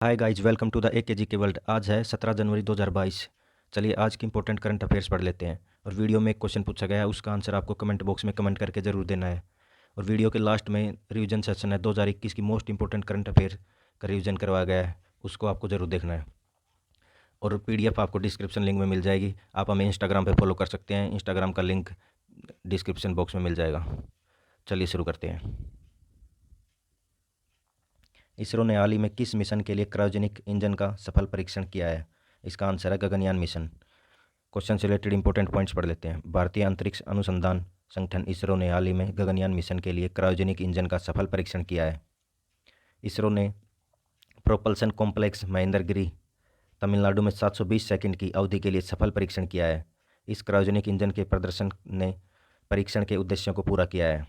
Hi guys, welcome to the AKG के world. आज है 17 जनवरी 2022। चलिए आज की इंपॉर्टेंट करंट अफेयर्स पढ़ लेते हैं। और वीडियो में एक क्वेश्चन पूछा गया है, उसका आंसर आपको कमेंट बॉक्स में कमेंट करके ज़रूर देना है। और वीडियो के लास्ट में रिवीजन सेशन है, 2021 की मोस्ट इंपॉर्टेंट करंट अफेयर का रिवीजन करवाया गया है, उसको आपको ज़रूर देखना है। और PDF आपको डिस्क्रिप्शन लिंक में मिल जाएगी। आप हमें इंस्टाग्राम पर फॉलो कर सकते हैं, इंस्टाग्राम का लिंक डिस्क्रिप्शन बॉक्स में मिल जाएगा। चलिए शुरू करते हैं। इसरो ने हाल ही में किस मिशन के लिए क्रायोजेनिक इंजन का सफल परीक्षण किया है? इसका आंसर है गगनयान मिशन। क्वेश्चन से रिलेटेड इंपॉर्टेंट पॉइंट्स पढ़ लेते हैं। भारतीय अंतरिक्ष अनुसंधान संगठन इसरो ने हाल ही में गगनयान मिशन के लिए क्रायोजेनिक इंजन का सफल परीक्षण किया है। इसरो ने प्रोपल्सन कॉम्प्लेक्स महेंद्रगिरी तमिलनाडु में 720 सेकंड की अवधि के लिए सफल परीक्षण किया है। इस क्रायोजेनिक इंजन के प्रदर्शन ने परीक्षण के उद्देश्यों को पूरा किया है।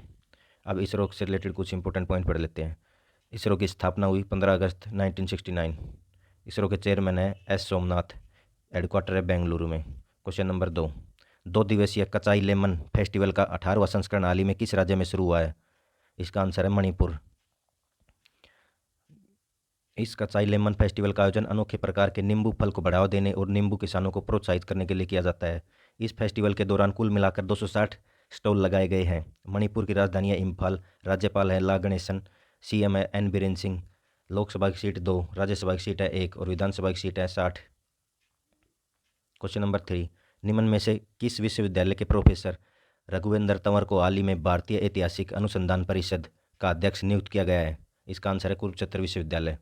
अब इसरो से रिलेटेड कुछ इंपॉर्टेंट पॉइंट पढ़ लेते हैं। इसरो की स्थापना हुई 15 अगस्त 1969। इसरो के चेयरमैन है एस सोमनाथ। हेडक्वार्टर है बेंगलुरु में। क्वेश्चन नंबर 2 दिवसीय कचाई लेमन फेस्टिवल का 18वां संस्करण हाल ही में किस राज्य में शुरू हुआ है? इसका आंसर है मणिपुर। इस कचाई लेमन फेस्टिवल का आयोजन अनोखे प्रकार के नींबू फल को बढ़ावा देने और नींबू किसानों को प्रोत्साहित करने के लिए किया जाता है। इस फेस्टिवल के दौरान कुल मिलाकर 260 स्टॉल लगाए गए हैं। मणिपुर की राजधानी है इम्फाल। राज्यपाल है ला गणेशन। CM है एन बीरेन सिंह। लोकसभा की सीट 2, राज्यसभा की सीट है 1 और विधानसभा की सीट है 60। क्वेश्चन नंबर 3, निम्न में से किस विश्वविद्यालय के प्रोफेसर रघुवेंद्र तंवर को हाल ही में भारतीय ऐतिहासिक अनुसंधान परिषद का अध्यक्ष नियुक्त किया गया है? इसका आंसर है कुरुक्षेत्र विश्वविद्यालय।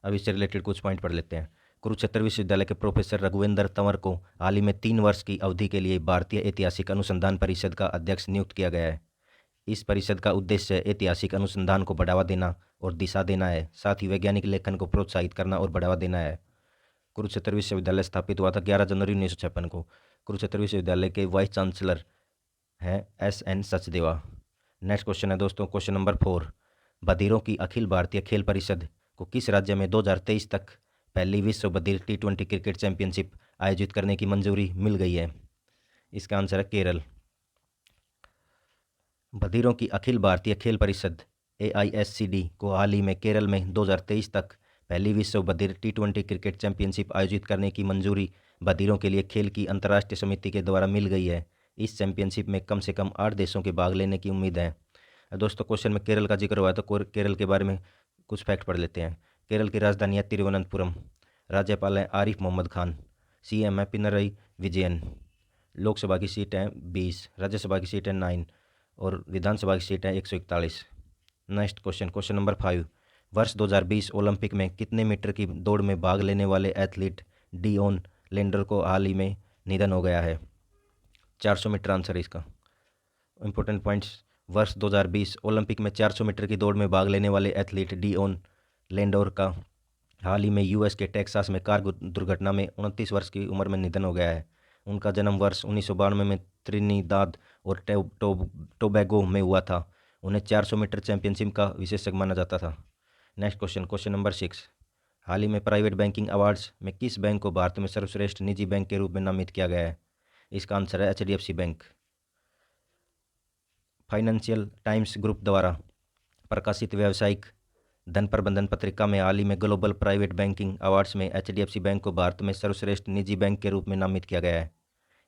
अब इससे रिलेटेड कुछ पॉइंट पढ़ लेते हैं। कुरुक्षेत्र विश्वविद्यालय के प्रोफेसर रघुवेंद्र तंवर को हाल ही में 3 वर्ष की अवधि के लिए भारतीय ऐतिहासिक अनुसंधान परिषद का अध्यक्ष नियुक्त किया गया है। इस परिषद का उद्देश्य ऐतिहासिक अनुसंधान को बढ़ावा देना और दिशा देना है, साथ ही वैज्ञानिक लेखन को प्रोत्साहित करना और बढ़ावा देना है। कुरुक्षेत्र विश्वविद्यालय स्थापित हुआ था 11 जनवरी 1956 को। कुरुक्षेत्र विश्वविद्यालय के वाइस चांसलर हैं SN सचदेवा। नेक्स्ट क्वेश्चन है दोस्तों, क्वेश्चन नंबर 4, बधिरों की अखिल भारतीय खेल परिषद को किस राज्य में 2023 तक पहली विश्व बधिर T20 क्रिकेट चैंपियनशिप आयोजित करने की मंजूरी मिल गई है? इसका आंसर है केरल। बधिरों की अखिल भारतीय खेल परिषद AISCD को हाल ही में केरल में 2023 तक पहली विश्व बधिर T20 क्रिकेट चैंपियनशिप आयोजित करने की मंजूरी बधिरों के लिए खेल की अंतर्राष्ट्रीय समिति के द्वारा मिल गई है। इस चैंपियनशिप में कम से कम 8 देशों के भाग लेने की उम्मीद है। दोस्तों क्वेश्चन में केरल का जिक्र हुआ है तो केरल के बारे में कुछ फैक्ट पढ़ लेते हैं। केरल की राजधानी है तिरुवनंतपुरम। राज्यपाल है आरिफ मोहम्मद खान। CM है पिनरई विजयन। लोकसभा की सीट है 20, राज्यसभा की सीट है 9 और विधानसभा की सीट है 141। नेक्स्ट क्वेश्चन, क्वेश्चन नंबर 5, वर्ष 2020 ओलंपिक में कितने मीटर की दौड़ में भाग लेने वाले एथलीट डियोन लेंडर को हाल ही में निधन हो गया है? 400 मीटर आंसर है इसका। इंपॉर्टेंट पॉइंट्स, वर्ष 2020 ओलंपिक में 400 मीटर की दौड़ में भाग लेने वाले एथलीट डियोन लेंडोर का हाल ही में US के टेक्सास में कार दुर्घटना में 29 वर्ष की उम्र में निधन हो गया है। उनका जन्म वर्ष 1992 में त्रिनिदाद और टोबैगो में हुआ था। उन्हें 400 मीटर चैंपियनशिप का विशेषज्ञ माना जाता था। नेक्स्ट क्वेश्चन, क्वेश्चन नंबर 6, हाल ही में प्राइवेट बैंकिंग अवार्ड्स में किस बैंक को भारत में सर्वश्रेष्ठ निजी बैंक के रूप में नामित किया गया है? इसका आंसर है HDFC bank. Financial times group द्वारा प्रकाशित व्यावसायिक धन प्रबंधन पत्रिका में हाल ही में ग्लोबल प्राइवेट बैंकिंग अवार्ड्स में HDFC बैंक को भारत में सर्वश्रेष्ठ निजी बैंक के रूप में नामित किया गया है।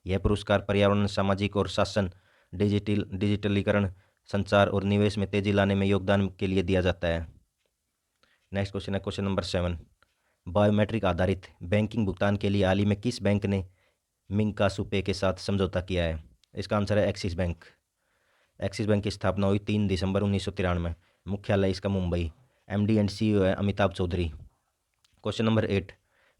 यह पुरस्कार पर्यावरण, सामाजिक और शासन, डिजिटलीकरण, संचार और निवेश में तेजी लाने में योगदान के लिए दिया जाता है। नेक्स्ट क्वेश्चन है क्वेश्चन नंबर 7, बायोमेट्रिक आधारित बैंकिंग भुगतान के लिए हाल ही में किस बैंक ने मिंकासू पे के साथ समझौता किया है? इसका आंसर है एक्सिस बैंक। एक्सिस बैंक की स्थापना हुई 3 दिसंबर 1993। मुख्यालय इसका मुंबई। MD एंड CEO है अमिताभ चौधरी। क्वेश्चन नंबर 8,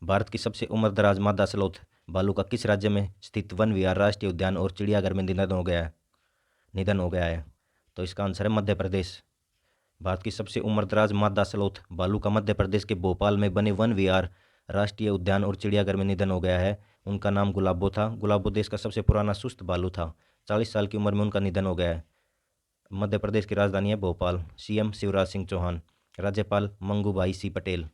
भारत की सबसे उम्रदराज मादा स्लोथ भालू का किस राज्य में स्थित वन विहार, राष्ट्रीय उद्यान और चिड़ियाघर में निधन हो गया है? तो इसका आंसर है मध्य प्रदेश। भारत की सबसे उम्रदराज मादा स्लोथ भालू का मध्य प्रदेश के भोपाल में बने वन विहार, राष्ट्रीय उद्यान और चिड़ियाघर में निधन हो गया है। उनका नाम गुलाबो था। गुलाबो देश का सबसे पुराना सुस्त भालू था। 40 साल की उम्र में उनका निधन हो गया है। मध्य प्रदेश की राजधानी है भोपाल। CM शिवराज सिंह चौहान। राज्यपाल मंगूभाई सी पटेल।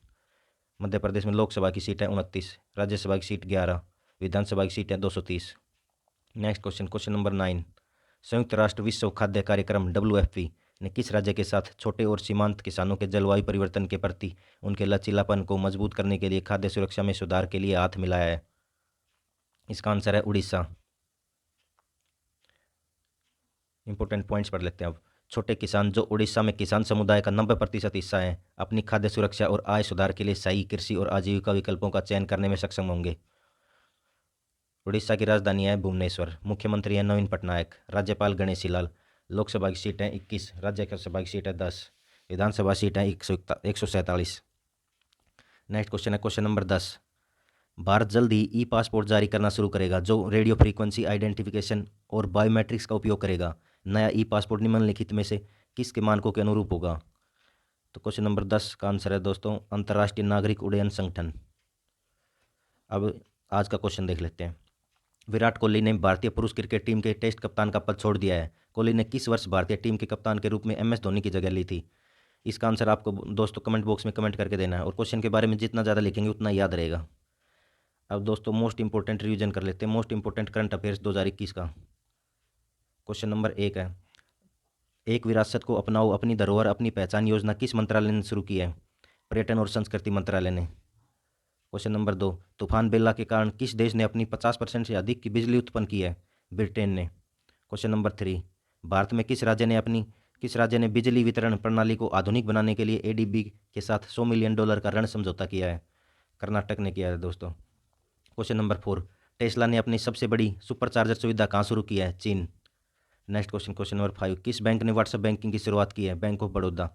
मध्य प्रदेश में लोकसभा की सीट है 29, राज्यसभा की सीट 11, विधानसभा की सीट है 230। नेक्स्ट क्वेश्चन, क्वेश्चन नंबर 9, संयुक्त राष्ट्र विश्व खाद्य कार्यक्रम WFP ने किस राज्य के साथ छोटे और सीमांत किसानों के जलवायु परिवर्तन के प्रति उनके लचीलापन को मजबूत करने के लिए खाद्य सुरक्षा में सुधार के लिए हाथ मिलाया है? इसका आंसर है उड़ीसा। इंपॉर्टेंट पॉइंट्स पढ़ लेते हैं अब। छोटे किसान, जो उड़ीसा में किसान समुदाय का 90% हिस्सा है, अपनी खाद्य सुरक्षा और आय सुधार के लिए सही कृषि और आजीविका विकल्पों का चयन करने में सक्षम होंगे। उड़ीसा की राजधानी है भुवनेश्वर। मुख्यमंत्री है नवीन पटनायक। राज्यपाल गणेशी लाल। लोकसभा की सीट है 21, राज्यसभा की सीट है 10, विधानसभा सीट है 147। नेक्स्ट क्वेश्चन है क्वेश्चन नंबर 10। भारत जल्द ही ई पासपोर्ट जारी करना शुरू करेगा, जो रेडियो फ्रीक्वेंसी आइडेंटिफिकेशन और बायोमेट्रिक्स का उपयोग करेगा। नया ई पासपोर्ट निम्नलिखित में से किसके मानकों के अनुरूप होगा? तो क्वेश्चन नंबर 10 का आंसर है दोस्तों अंतर्राष्ट्रीय नागरिक उड्डयन संगठन। अब आज का क्वेश्चन देख लेते हैं। विराट कोहली ने भारतीय पुरुष क्रिकेट टीम के टेस्ट कप्तान का पद छोड़ दिया है। कोहली ने किस वर्ष भारतीय टीम के कप्तान के रूप में MS धोनी की जगह ली थी? इसका आंसर आपको दोस्तों कमेंट बॉक्स में कमेंट करके देना है, और क्वेश्चन के बारे में जितना ज़्यादा लिखेंगे उतना याद रहेगा। अब दोस्तों मोस्ट इंपोर्टेंट रिवीजन कर लेते हैं। मोस्ट इंपोर्टेंट करंट अफेयर्स 2021 का क्वेश्चन नंबर 1 है, एक विरासत को अपनाओ अपनी धरोहर अपनी पहचान योजना किस मंत्रालय ने शुरू की है? पर्यटन और संस्कृति मंत्रालय ने। क्वेश्चन नंबर 2, तूफान बेला के कारण किस देश ने अपनी 50% से अधिक की बिजली उत्पन्न की है? ब्रिटेन ने। क्वेश्चन नंबर 3, भारत में किस राज्य ने बिजली वितरण प्रणाली को आधुनिक बनाने के लिए ADB के साथ $100 मिलियन का ऋण समझौता किया है? कर्नाटक ने किया है दोस्तों। क्वेश्चन नंबर 4, टेस्ला ने अपनी सबसे बड़ी सुपरचार्जर सुविधा कहाँ शुरू की है? चीन। नेक्स्ट क्वेश्चन नंबर 5, किस बैंक ने व्हाट्सएप बैंकिंग की शुरुआत की है? Bank of Baroda.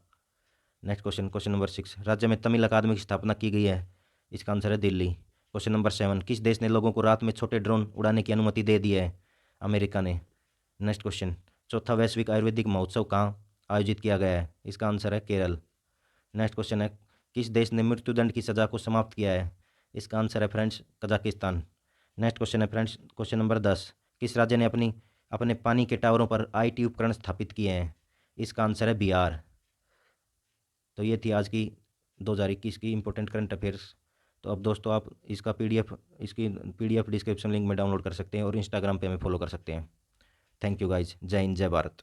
Next question number 6, राज्य में तमिल अकादमी की स्थापना की गई है? इसका आंसर है दिल्ली। क्वेश्चन नंबर 7, किस देश ने लोगों को रात में छोटे ड्रोन उड़ाने की अनुमति दे दी है? अमेरिका ने। नेक्स्ट क्वेश्चन, चौथा वैश्विक आयुर्वेदिक महोत्सव कहाँ आयोजित किया गया है? इसका आंसर है केरल। नेक्स्ट क्वेश्चन है, किस देश ने मृत्युदंड की सज़ा को समाप्त किया है? इसका आंसर है फ्रेंड्स कजाकिस्तान। नेक्स्ट क्वेश्चन है फ्रेंड्स क्वेश्चन नंबर 10, किस राज्य ने अपने पानी के टावरों पर IT उपकरण स्थापित किए हैं? इसका आंसर है बिहार। तो ये थी आज की 2021 की इंपॉर्टेंट करंट अफेयर्स। तो अब दोस्तों आप इसकी PDF डिस्क्रिप्शन लिंक में डाउनलोड कर सकते हैं और इंस्टाग्राम पे हमें फॉलो कर सकते हैं। Thank you guys. जय हिंद, जय भारत।